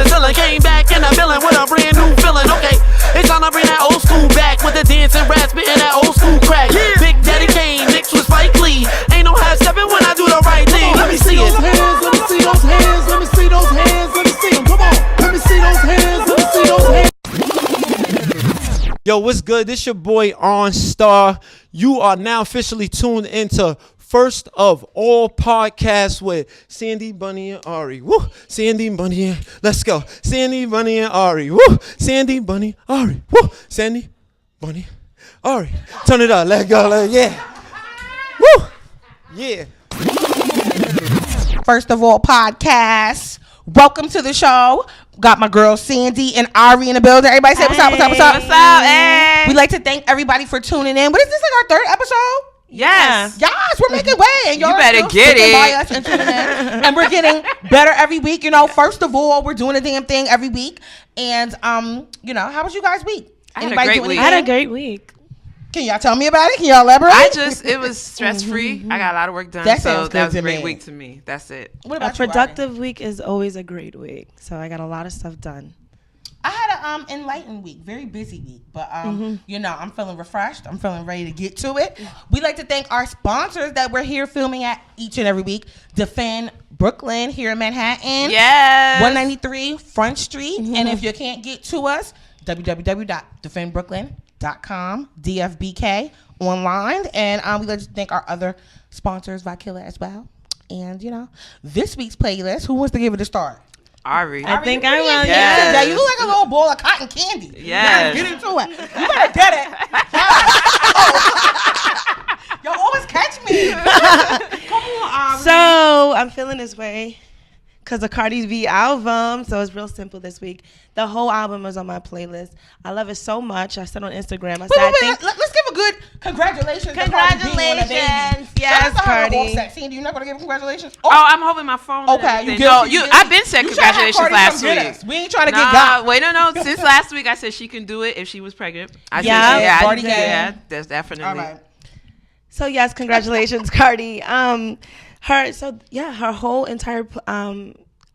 the ceiling. Came back in the villain with a brand new feeling. Okay, it's time to bring that old school back with the dancing rap, spitting that old school crack. Big Daddy Kane mixed with Spike Lee. Ain't no half stepping when I do the right thing. Let me see it. Let me see those hands. Let me see those hands. Let me see them. Come on. Let me see those hands. Let me see those hands. Yo, what's good? This your boy OnStar. You are now officially tuned into First of All podcast with Sandy, Bunny, and Ari. Woo! Sandy, Bunny, and let's go. Sandy, Bunny, and Ari. Woo! Sandy, Bunny, Ari. Woo! Sandy, Bunny, Ari. Turn it up. Let go. Yeah. Woo! Yeah. First of All podcast. Welcome to the show. Got my girl Sandy and Ari in the building. Everybody say what's up, what's up, what's up? What's up, hey? We'd like to thank everybody for tuning in. What is this, like our third episode? Yes. Yes, we're making way. And y'all You better still get sticking it. by us and tuning in. And we're getting better every week. You know, first of all, we're doing a damn thing every week. And, you know, how was you guys' week? I had a great week. I had a great week. Can y'all tell me about it? Can y'all elaborate? It was stress-free. I got a lot of work done. That so sounds that was good a to great me. week to me. That's it. What A about you, Ari? productive week is always a great week. So I got a lot of stuff done. I had an enlightened week, very busy week, but you know, I'm feeling refreshed. I'm feeling ready to get to it. We'd like to thank our sponsors that we're here filming at each and every week. Defend Brooklyn here in Manhattan. Yes. 193 Front Street. And if you can't get to us, www.defendbrooklyn.com, DFBK online. And we'd like to thank our other sponsors, Vicilla as well. And you know, this week's playlist, who wants to give it a start? Ari. I think I will. Yes. Yeah. You look like a little ball of cotton candy. Yes. You gotta get into it. You better get it. Yo, always catch me. Come on, Ari. So I'm feeling this way because of Cardi's B album. So it's real simple this week. The whole album is on my playlist. I love it so much. I said on Instagram. I said, I think. Let's give a good congratulations. Congratulations. Yes, Cardi. Sandy, you're not gonna give congratulations? Oh, I'm holding my phone. and Okay, everything. you No, guilty, you I've been said You try to have congratulations Cardi last come get week. us. We ain't trying to get got. Wait, no. Since last week, I said she can do it if she was pregnant. I Yeah, said, I Cardi did. can. Yeah, that's definitely. All right. So yes, congratulations, Cardi. Her whole entire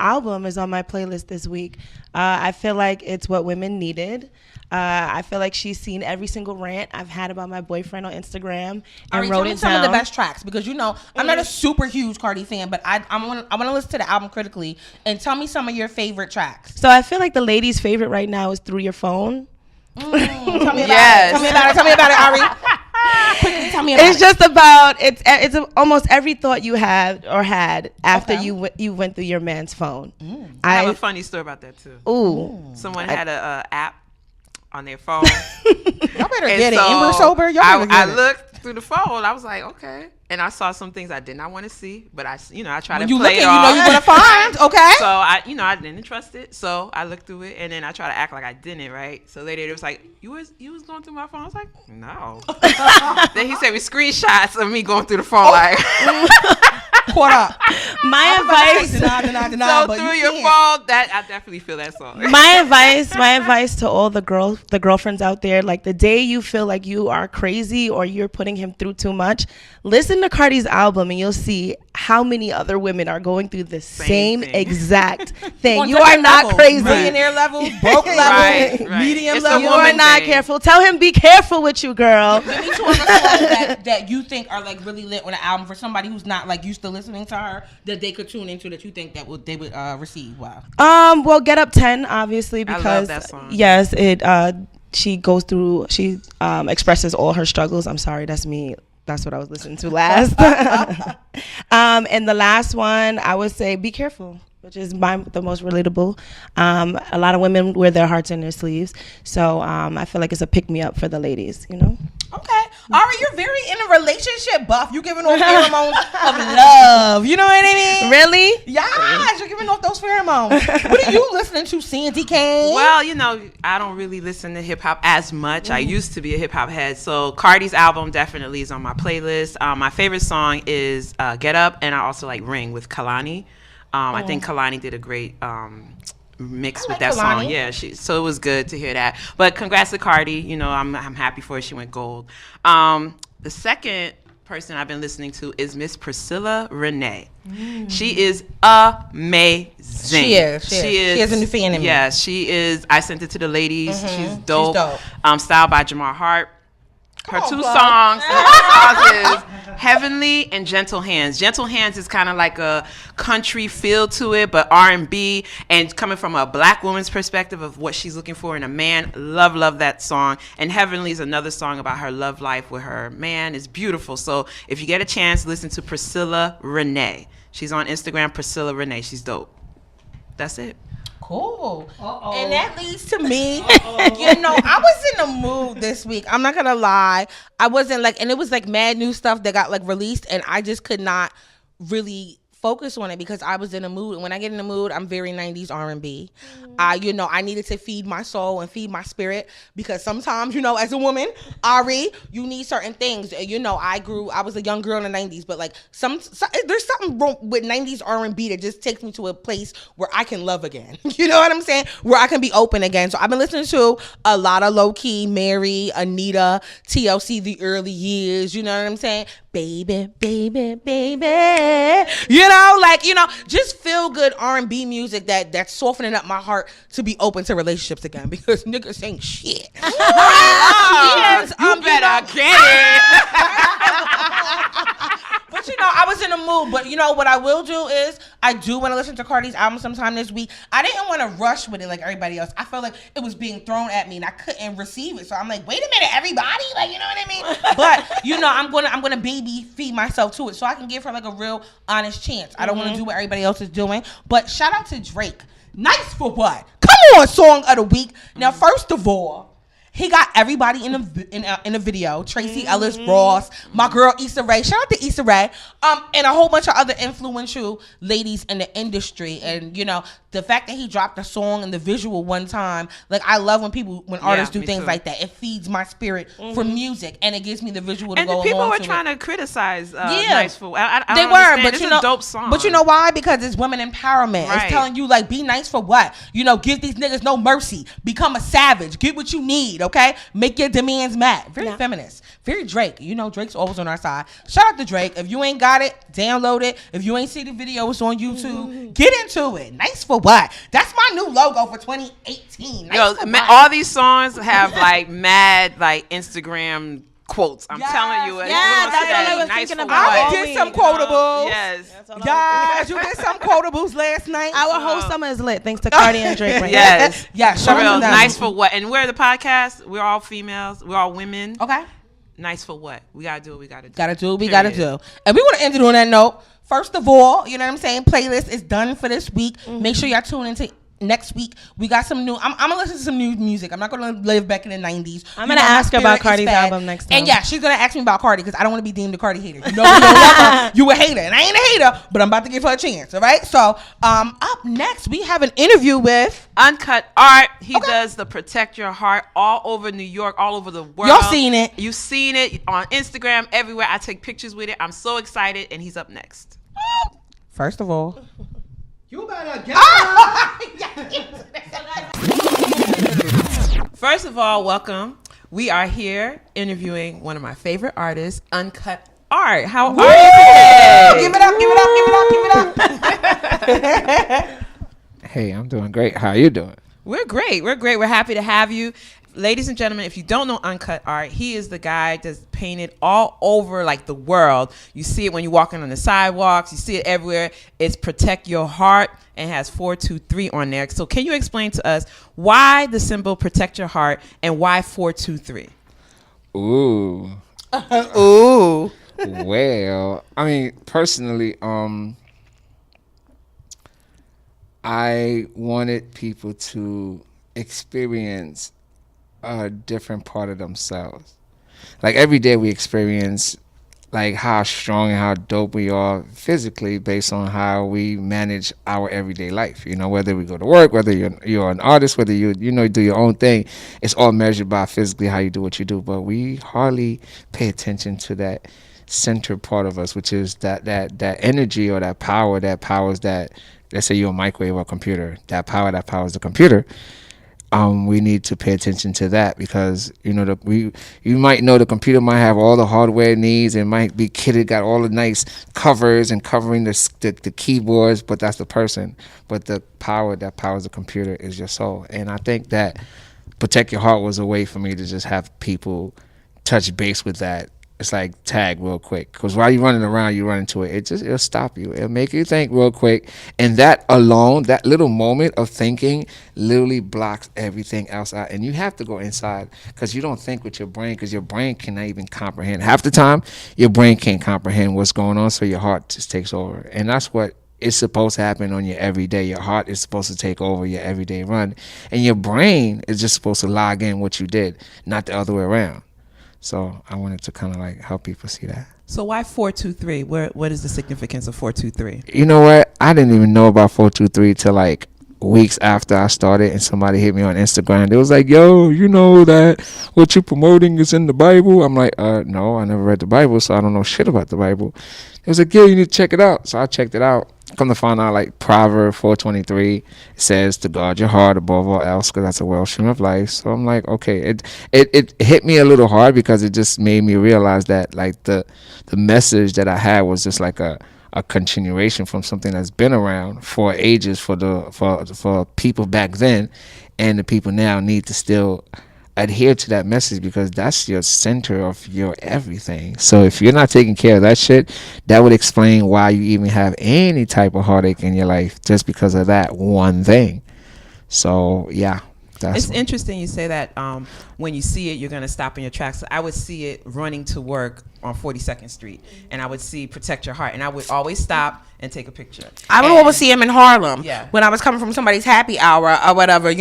album is on my playlist this week. I feel like it's what women needed. I feel like she's seen every single rant I've had about my boyfriend on Instagram and Ari, wrote tell me it some down. of the best tracks, because you know I'm not a super huge Cardi fan, but I want to listen to the album critically and tell me some of your favorite tracks. So I feel like the ladies' favorite right now is Through Your Phone. Tell me about Yes. it. Tell me about it, Ari. Quickly, tell me about It's it. just about it's almost every thought you had after Okay. you went through your man's phone. I have a funny story about that too. Someone had a app on their phone. Y'all better And get it. so And we're sober. Y'all better I get it. looked through the phone. I was like, okay. And I saw some things I did not want to see, but I try When to you play look it at, you know off. you're gonna find. Okay. So I didn't trust it. So I looked through it, and then I try to act like I didn't, right? So later it was like, you was going through my phone. I was like, no. Then he said with screenshots of me going through the phone, like. Caught up. My advice. So through your phone, that I definitely feel that song. My advice to all the girlfriends out there, like the day you feel like you are crazy or you're putting him through too much, listen to Cardi's album and you'll see how many other women are going through the same thing. exact thing. On You are different not levels. crazy. Millionaire level, broke level, Right. medium It's a level. You are woman not thing. careful. Tell him be careful with you, girl. Give me two of the songs that you think are like really lit on the album for somebody who's not like used to listening to her, that they could tune into, that you think that they would receive. Wow. Well, Get Up 10, obviously, I because love that song. yes, she goes through, she expresses all her struggles. I'm sorry, that's me. That's what I was listening to last. And the last one, I would say Be Careful, which is the most relatable. A lot of women wear their hearts in their sleeves. So I feel like it's a pick-me-up for the ladies, you know? Okay. Ari, you're very in a relationship buff. You giving off pheromones of love. You know what I mean? Really? Yes, you're giving off those pheromones. What are you listening to, Sandy Kane? Well, I don't really listen to hip hop as much. I used to be a hip hop head. So Cardi's album definitely is on my playlist. My favorite song is Get Up, and I also like Ring with Kalani. I think Kalani did a great mix with that Kalani. song. Yeah, so it was good to hear that. But congrats to Cardi. I'm happy for her. She went gold. The second person I've been listening to is Miss Priscilla Renee. She is amazing. She is. She has a new fan in me. Yeah, she is. I sent it to the ladies. She's dope. Styled by Jamar Hart. Her two songs is Heavenly and Gentle Hands. Gentle Hands is kind of like a country feel to it, but R&B, and coming from a black woman's perspective of what she's looking for in a man. Love that song. And Heavenly is another song about her love life with her man. It's beautiful. So if you get a chance, listen to Priscilla Renee. She's on Instagram, Priscilla Renee. She's dope. That's it. Cool. And that leads to me. You know, I was in the mood this week. I'm not gonna lie. I wasn't like, and it was like mad new stuff that got like released, and I just could not really focus on it because I was in the mood. And when I get in the mood, I'm very 90s R&B. You know, I needed to feed my soul and feed my spirit because sometimes, you know, as a woman, Ari, you need certain things. You know, I was a young girl in the 90s, but like there's something wrong with 90s R&B that just takes me to a place where I can love again. You know what I'm saying? Where I can be open again. So I've been listening to a lot of Low Key, Mary, Anita, TLC, the early years. You know what I'm saying? Baby, baby, baby. You know, like, you know, just feel good R&B music that's softening up my heart to be open to relationships again because niggas ain't shit. Yes, you better get it. But you know, I was in the mood. But you know what I will do is I do want to listen to Cardi's album sometime this week. I didn't want to rush with it like everybody else. I felt like it was being thrown at me and I couldn't receive it. So I'm like, wait a minute, everybody, like, you know what I mean? But you know, I'm gonna baby feed myself to it so I can give her like a real honest chance. I don't want to do what everybody else is doing. But shout out to Drake. Nice for what? Come on, song of the week. Now, first of all, he got everybody in the video. Tracy Ellis Ross, my girl Issa Rae. Shout out to Issa Rae. And a whole bunch of other influential ladies in the industry. And you know, the fact that he dropped a song and the visual one time, like I love when artists do things like that. It feeds my spirit for music, and it gives me the visual to and go along. And people were to trying it. to criticize Nice for What. I they don't were, understand. but It's you know, a dope song. But you know why? Because it's women empowerment. Right. It's telling you like, be nice for what? You know, give these niggas no mercy. Become a savage. Get what you need. Okay, make your demands met. Very feminist. Very Drake. You know, Drake's always on our side. Shout out to Drake. If you ain't got it, download it. If you ain't see the video, it's on YouTube. Get into it. Nice for what? That's my new logo for 2018. Nice for what? All these songs have like mad like Instagram quotes. I'm telling you. That's what I was thinking about. I did some quotables. Yes. Yes, you did some quotables last night. Our whole summer is lit thanks to Cardi and Drake. Right Yes. Yes. For real. Nice for what? And we're the podcast. We're all females. We're all women. Okay. Nice for what? We gotta do what we gotta do. Gotta do what we gotta do. And we want to end it on that note. First of all, you know what I'm saying? Playlist is done for this week. Make sure y'all tune into next week. We got some new. I'm gonna listen to some new music. I'm not gonna live back in the 90s. I'm gonna ask her about Cardi's album next time. And yeah, she's gonna ask me about Cardi because I don't want to be deemed a Cardi hater. You know, you don't love her. You a hater, and I ain't a hater, but I'm about to give her a chance. All right. So, up next we have an interview with Uncutt Art. He does the Protect Your Heart all over New York, all over the world. Y'all seen it? You've seen it on Instagram, everywhere. I take pictures with it. I'm so excited, and he's up next. First of all. You better get First of all, welcome. We are here interviewing one of my favorite artists, Uncutt Art. How are you today? Give it up, give it up, give it up. Hey, I'm doing great. How are you doing? We're great. We're happy to have you. Ladies and gentlemen, if you don't know Uncutt Art, he is the guy that's painted all over like the world. You see it when you're walking on the sidewalks. You see it everywhere. It's Protect Your Heart and has 423 on there. So can you explain to us why the symbol Protect Your Heart and why 423? Ooh. Ooh. Well, I mean, personally, I wanted people to experience a different part of themselves. Like every day we experience like how strong and how dope we are physically based on how we manage our everyday life. You know, whether we go to work, whether you're an artist, whether you do your own thing, it's all measured by physically how you do what you do. But we hardly pay attention to that center part of us, which is that energy or that power that powers that. Let's say you're a microwave or a computer. That power that powers the computer. we need to pay attention to that, because you might know the computer might have all the hardware it needs and might be kitted, got all the nice covers and covering the keyboards, but that's the person. But the power that powers the computer is your soul. And I think that Protect Your Heart was a way for me to just have people touch base with that. It's like tag real quick, because while you're running around, you run into it. It'll stop you. It'll make you think real quick, and that alone, that little moment of thinking, literally blocks everything else out. And you have to go inside, because you don't think with your brain, because your brain cannot even comprehend. Half the time, your brain can't comprehend what's going on, so your heart just takes over, and that's what is supposed to happen on your everyday. Your heart is supposed to take over your everyday run, and your brain is just supposed to log in what you did, not the other way around. So I wanted to kind of like help people see that. So why 423? What is the significance of 423? You know what? I didn't even know about 423 till like weeks after I started, and somebody hit me on Instagram. They was like, yo, you know that what you're promoting is in the Bible? I'm like, no, I never read the Bible, so I don't know shit about the Bible. It was like, yeah, you need to check it out. So I checked it out. Come to find out, like Proverbs 4:23, it says to guard your heart above all else, because that's a wellspring of life. So I'm like, okay, it hit me a little hard, because it just made me realize that like the message that I had was just like a continuation from something that's been around for ages for people back then, and the people now need to still adhere to that message, because that's your center of your everything. So if you're not taking care of that shit, that would explain why you even have any type of heartache in your life, just because of that one thing. So yeah, It's interesting you say that. When you see it, you're going to stop in your tracks. I would see it running to work on 42nd Street, and I would see Protect Your Heart, and I would always stop and take a picture. I would always see him in Harlem. Yeah. When I was coming from somebody's happy hour or whatever,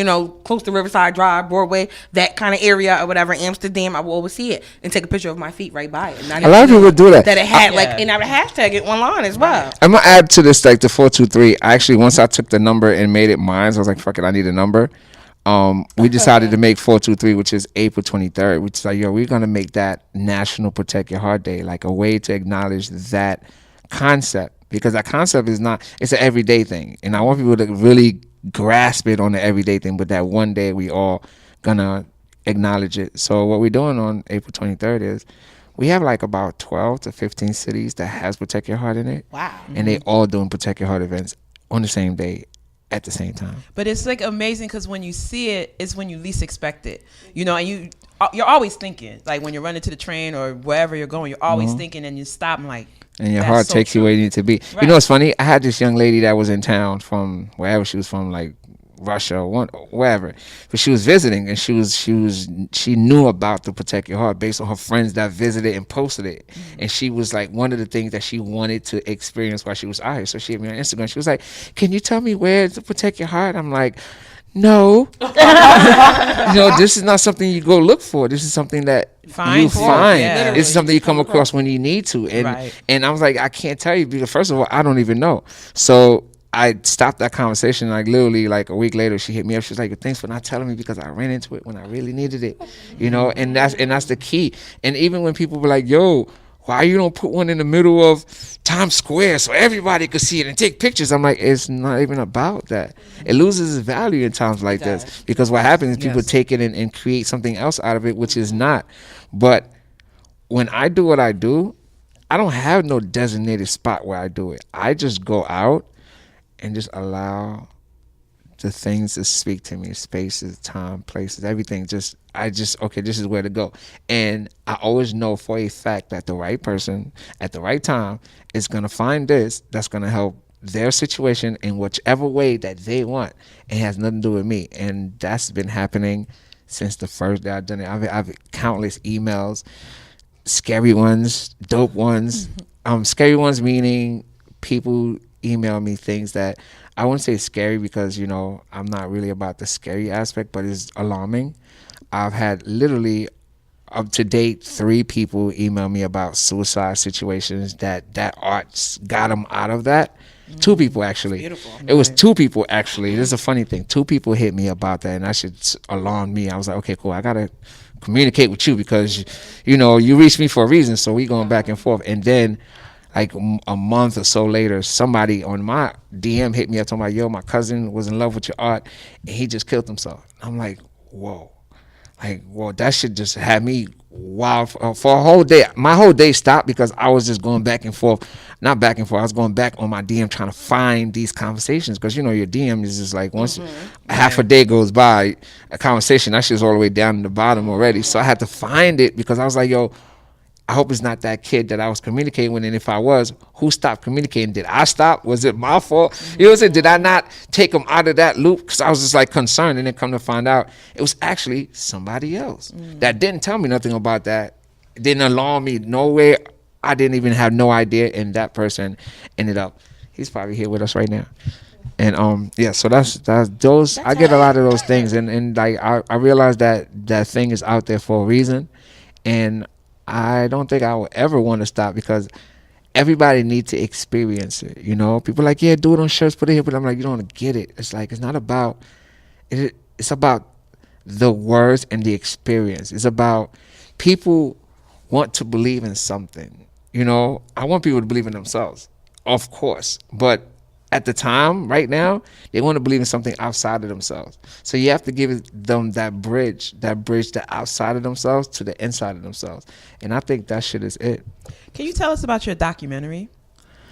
close to Riverside Drive, Broadway, that kind of area or whatever, Amsterdam, I would always see it and take a picture of my feet right by it. A lot of people do that. That it had and I would hashtag it online as well. I'm gonna add to this, like the 423. Actually, once I took the number and made it mine, I was like, fuck it, I need a number. We decided to make 423, which is April 23rd, which is like, yo, we're going to make that National Protect Your Heart Day, like a way to acknowledge that concept, because that concept is not, it's an everyday thing. And I want people to really grasp it on the everyday thing, but that one day we all going to acknowledge it. So what we're doing on April 23rd is we have like about 12 to 15 cities that has Protect Your Heart in it. Wow. And they all doing Protect Your Heart events on the same day, at the same time. But it's like amazing, because when you see it, it's when you least expect it, and you're always thinking, like when you're running to the train or wherever you're going, you're always thinking, and you stop and like, and your heart takes you where you need to be. Right. You know what's funny? I had this young lady that was in town from wherever she was from, like Russia or wherever, but she was visiting, and she knew about the Protect Your Heart based on her friends that visited and posted it. And she was like, one of the things that she wanted to experience while she was out here. So she hit me on Instagram. She was like, can you tell me where to Protect Your Heart? I'm like, no. This is not something you go look for. This is something that you find. Yeah. This is something you come across when you need to. And I was like, I can't tell you, because first of all, I don't even know. So I stopped that conversation. Like literally, like a week later, she hit me up. She was like, "Thanks for not telling me, because I ran into it when I really needed it." And that's the key. And even when people were like, "Yo, why you don't put one in the middle of Times Square so everybody could see it and take pictures?" I'm like, it's not even about that. It loses its value in times like this, because what happens is people take it and create something else out of it, which is not. But when I do what I do, I don't have no designated spot where I do it. I just go out and just allow the things to speak to me, spaces, time, places, everything. Okay, this is where to go. And I always know for a fact that the right person at the right time is going to find this that's going to help their situation in whichever way that they want. It has nothing to do with me. And that's been happening since the first day I've done it. I've countless emails, scary ones, dope ones. Scary ones meaning people email me things that I wouldn't say scary, because I'm not really about the scary aspect, but it's alarming. I've had literally up to date 3 people email me about suicide situations that arts got them out of that. 2 people actually. Beautiful. It was 2 people actually. This is a funny thing. 2 people hit me about that, and that should alarm me. I was like, okay, cool. I gotta communicate with you, because you reached me for a reason, so we going back and forth. And then like a month or so later, somebody on my DM hit me up talking about, yo, my cousin was in love with your art and he just killed himself. I'm like, whoa. Like, well, that shit just had me wild for a whole day. My whole day stopped because I was just going back and forth. Not back and forth. I was going back on my DM trying to find these conversations because, you know, your DM is just like once half a day goes by, a conversation, that shit's all the way down to the bottom already. So I had to find it because I was like, yo, I hope it's not that kid that I was communicating with. And if I was, who stopped communicating? Did I stop? Was it my fault? You know what I'm saying? Did I not take him out of that loop? Because I was just like concerned. And then come to find out, it was actually somebody else that didn't tell me nothing about that. Didn't alarm me nowhere. I didn't even have no idea. And that person ended up, he's probably here with us right now. And yeah, so that's those. I get a lot of those things. And like I realized that thing is out there for a reason. And I don't think I would ever want to stop because everybody needs to experience it. You know, people are like, yeah, do it on shirts, put it here, but I'm like, you don't get it. It's like, it's not about it. It's about the words and the experience. It's about people want to believe in something. You know, I want people to believe in themselves, of course, but at the time, right now, they want to believe in something outside of themselves. So you have to give them that bridge the outside of themselves to the inside of themselves. And I think that shit is it. Can you tell us about your documentary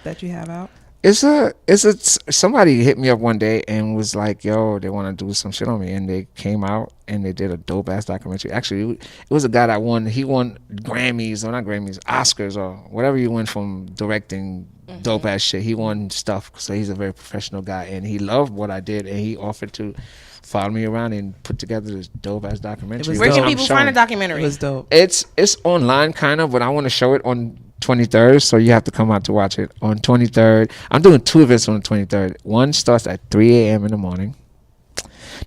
that you have out? Somebody hit me up one day and was like, yo, they want to do some shit on me. And they came out and they did a dope ass documentary. Actually, it was a guy that won Grammys, or not Grammys, Oscars, or whatever you win from directing dope ass shit. He won stuff. So he's a very professional guy and he loved what I did and he offered to follow me around and put together this dope ass documentary. Where can people find a documentary? It was dope. It's online kind of, but I want to show it on 23rd, so you have to come out to watch it on 23rd. I'm doing 2 events on the 23rd. One starts at 3 a.m. in the morning.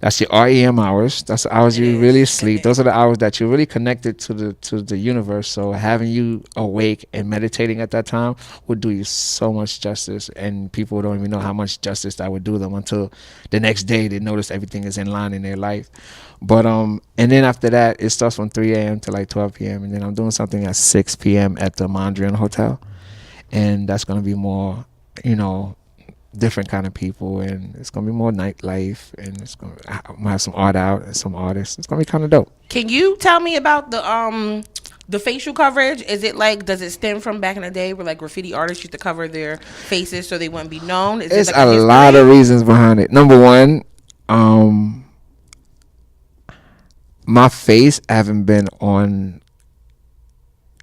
That's your REM hours. That's the hours you really sleep. Those are the hours that you're really connected to the universe. So having you awake and meditating at that time would do you so much justice, and people don't even know how much justice that would do them until the next day they notice everything is in line in their life. But and then after that, it starts from 3 a.m. to like 12 p.m. and then I'm doing something at 6 p.m. at the Mondrian Hotel, and that's gonna be more, you know, different kind of people, and it's gonna be more nightlife, and I'm gonna have some art out and some artists. It's gonna be kind of dope. Can you tell me about the facial coverage? Is it like, does it stem from back in the day where like graffiti artists used to cover their faces so they wouldn't be known? Is There's it like a lot of reasons behind it. Number one, my face haven't been on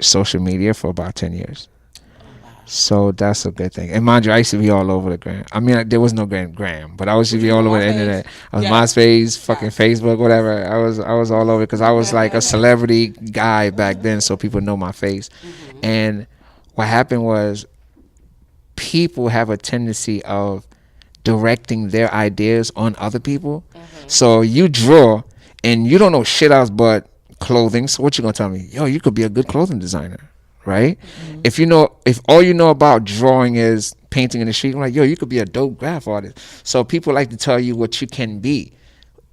social media for about 10 years. So that's a good thing. And mind you, I used to be all over the gram. I mean, there was no gram, but I used to be all over the internet. I was MySpace, fucking Facebook, whatever. I was all over because I was like a celebrity guy back then, so people know my face. And what happened was people have a tendency of directing their ideas on other people. So you draw and you don't know shit else but clothing. So what you gonna tell me? Yo, you could be a good clothing designer, right? If all you know about drawing is painting in the street, I'm like, yo, you could be a dope graph artist. So people like to tell you what you can be,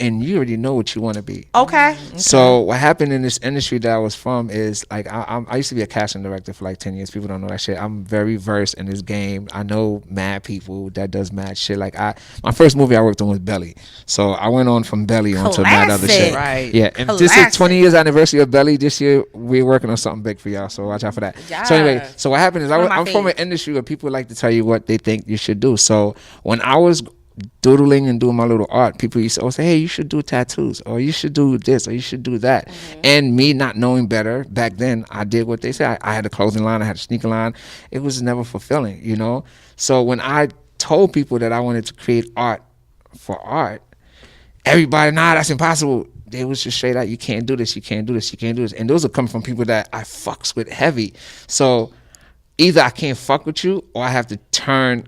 and you already know what you want to be. Okay. So what happened in this industry that I was from is like I used to be a casting director for like 10 years. People don't know that shit. I'm very versed in this game. I know mad people that does mad shit. Like my first movie I worked on was Belly. So I went on from Belly onto mad other shit. Right. Yeah. And this is 20 years anniversary of Belly. This year we're working on something big for y'all. So watch out for that. Yeah. So anyway, so what happened is I'm from an industry where people like to tell you what they think you should do. So when I was doodling and doing my little art, people used to always say, hey, you should do tattoos, or you should do this, or you should do that. And me not knowing better back then, I did what they said. I had a clothing line, I had a sneaker line. It was never fulfilling, you know. So when I told people that I wanted to create art for art, everybody, nah, that's impossible. They was just straight out, you can't do this, you can't do this, you can't do this. And those are coming from people that I fucks with heavy. So either I can't fuck with you, or I have to trying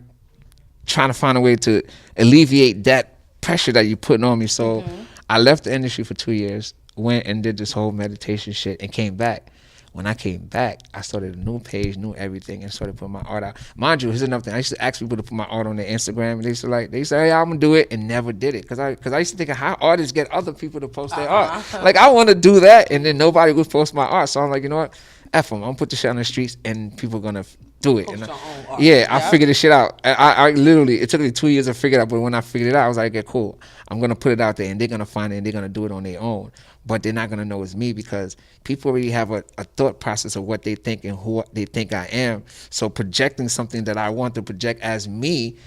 to find a way to alleviate that pressure that you're putting on me. So I left the industry for 2 years, went and did this whole meditation shit, and came back. When I came back, I started a new page, new everything, and started putting my art out. Mind you, here's another thing. I used to ask people to put my art on their Instagram, and they say, hey, I'm gonna do it, and never did it. Cause I used to think of how artists get other people to post their art. Like I want to do that, and then nobody would post my art. So I'm like, you know what? F them. I'm gonna put the shit on the streets, and people are gonna do it. And I figured this shit out. I literally, it took me 2 years to figure it out, but when I figured it out, I was like, okay, cool. I'm gonna put it out there, and they're gonna find it, and they're gonna do it on their own. But they're not gonna know it's me because people already have a thought process of what they think and who they think I am. So projecting something that I want to project as me,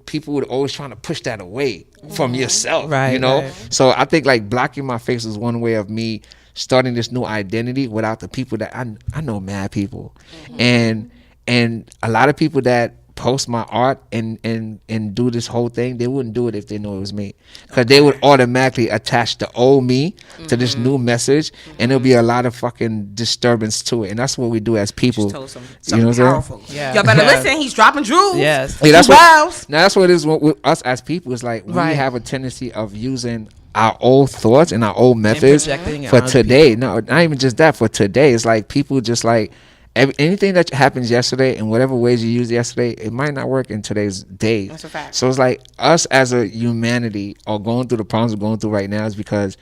people would always trying to push that away from yourself, right, you know? Right. So I think like blocking my face is one way of me starting this new identity without the people that I know mad people. And a lot of people that post my art and do this whole thing, they wouldn't do it if they knew it was me, because they would automatically attach the old me to this new message, and there'll be a lot of fucking disturbance to it. And that's what we do as people. Just told you know what I'm saying? powerful. Yeah. Y'all better listen. He's dropping jewels. Yes. Yeah, that's Wow. now that's what it is with us as people. It's like we have a tendency of using our old thoughts and our old methods projecting it for on other today. No, not even just that. For today, it's like people just like anything that happens yesterday and whatever ways you used yesterday, it might not work in today's day. That's a fact. So it's like us as a humanity or going through the problems we're going through right now is because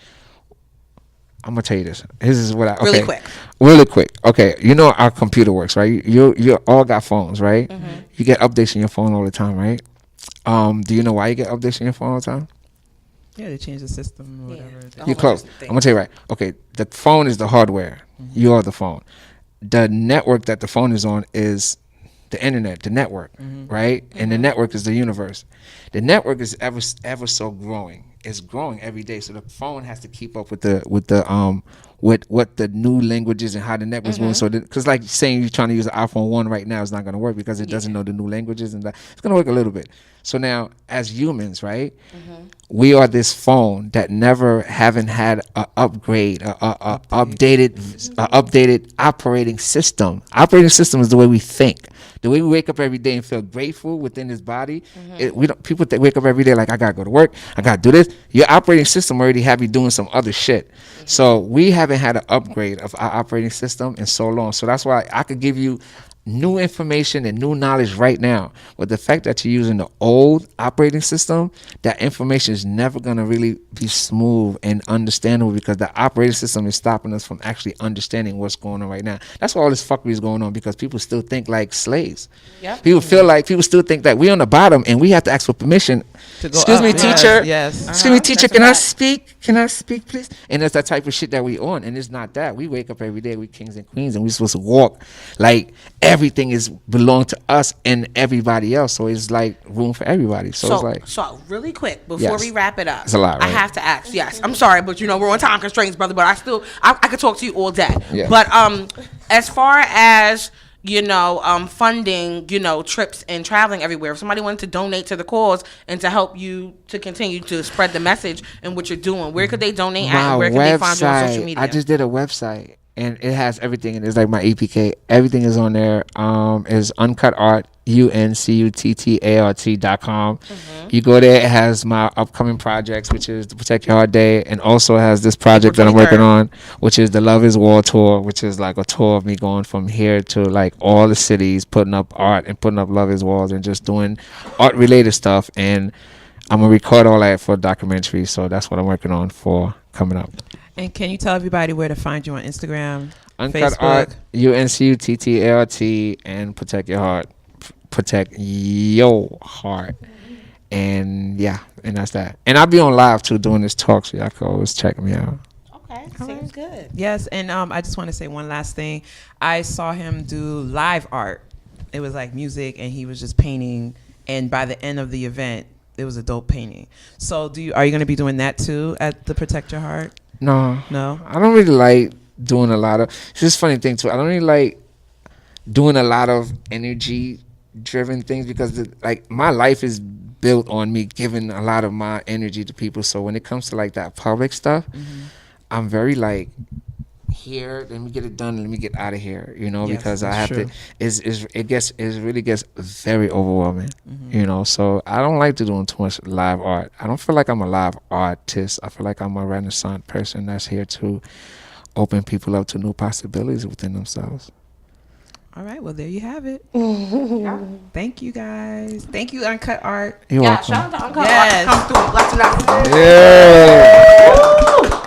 I'm gonna tell you this. This is what Really quick. Really quick. Okay, you know our computer works, right? You all got phones, right? You get updates on your phone all the time, right? Do you know why you get updates on your phone all the time? Yeah, they change the system or whatever. You're close. I'm gonna tell you right. Okay, the phone is the hardware. You are the phone. The network that the phone is on is the internet, the network, right? And the network is the universe. The network is ever so growing. It's growing every day. So the phone has to keep up with what the new languages and how the network's moving. So because like saying you're trying to use an iPhone 1 right now is not going to work because it doesn't know the new languages, and that it's going to work a little bit. So now as humans, right, we are this phone that never haven't had a upgrade, a updated operating system. Operating system is the way we think. The way we wake up every day and feel grateful within this body. People that wake up every day like, I gotta go to work, I gotta do this. Your operating system already have you doing some other shit. So we haven't had an upgrade of our operating system in so long. So that's why I could give you new information and new knowledge right now. But the fact that you're using the old operating system, that information is never going to really be smooth and understandable because the operating system is stopping us from actually understanding what's going on right now. That's why all this fuckery is going on, because people still think like slaves. Yep. People still think that we're on the bottom and we have to ask for permission. Excuse me, teacher. Yes. Excuse me, teacher. Can I speak? Can I speak, please? And that's that type of shit that we on. And it's not that. We wake up every day. We kings and queens, and we're supposed to walk like everything is belong to us and everybody else. So it's like room for everybody. So it's like. So really quick before we wrap it up, it's a lot, right? I have to ask. Yes, I'm sorry, but we're on time constraints, brother. But I could talk to you all day. Yeah. But as far as funding, trips and traveling everywhere. If somebody wanted to donate to the cause and to help you to continue to spread the message and what you're doing, where could they donate at? And where can they find you on social media? I just did a website and it has everything. And it's like my EPK. Everything is on there. Is Uncutt Art, UNCUTTART.com. You go there, it has my upcoming projects, which is the Protect Your Heart Day, and also has this project that I'm working on, which is the Love is War tour, which is like a tour of me going from here to like all the cities, putting up art and putting up Love is Wars and just doing art related stuff. And I'm gonna record all that for a documentary, so that's what I'm working on for coming up. And can you tell everybody where to find you on Instagram, Uncutt Facebook? Art, UNCUTTART, and Protect Your Heart. Protect your heart. And yeah, and that's that. And I'll be on live too doing this talk, so y'all can always check me out. Okay, seems good. Yes, and I just want to say one last thing. I saw him do live art. It was like music, and he was just painting. And by the end of the event, it was a dope painting. So, are you going to be doing that too at the Protect Your Heart? No, No. I don't really like doing a lot of. It's just a funny thing too. I don't really like doing a lot of energy-driven things because like my life is built on me giving a lot of my energy to people. So when it comes to like that public stuff, I'm very like, here, let me get it done, let me get out of here, Yes, because I have true. to. It really gets very overwhelming, So I don't like to doing too much live art. I don't feel like I'm a live artist. I feel like I'm a Renaissance person that's here to open people up to new possibilities within themselves. All right, well, there you have it. Thank you, guys. Thank you, Uncutt Art. You're welcome. Shout out to Uncutt Yes. Art. Come through. Bless it up. Yeah.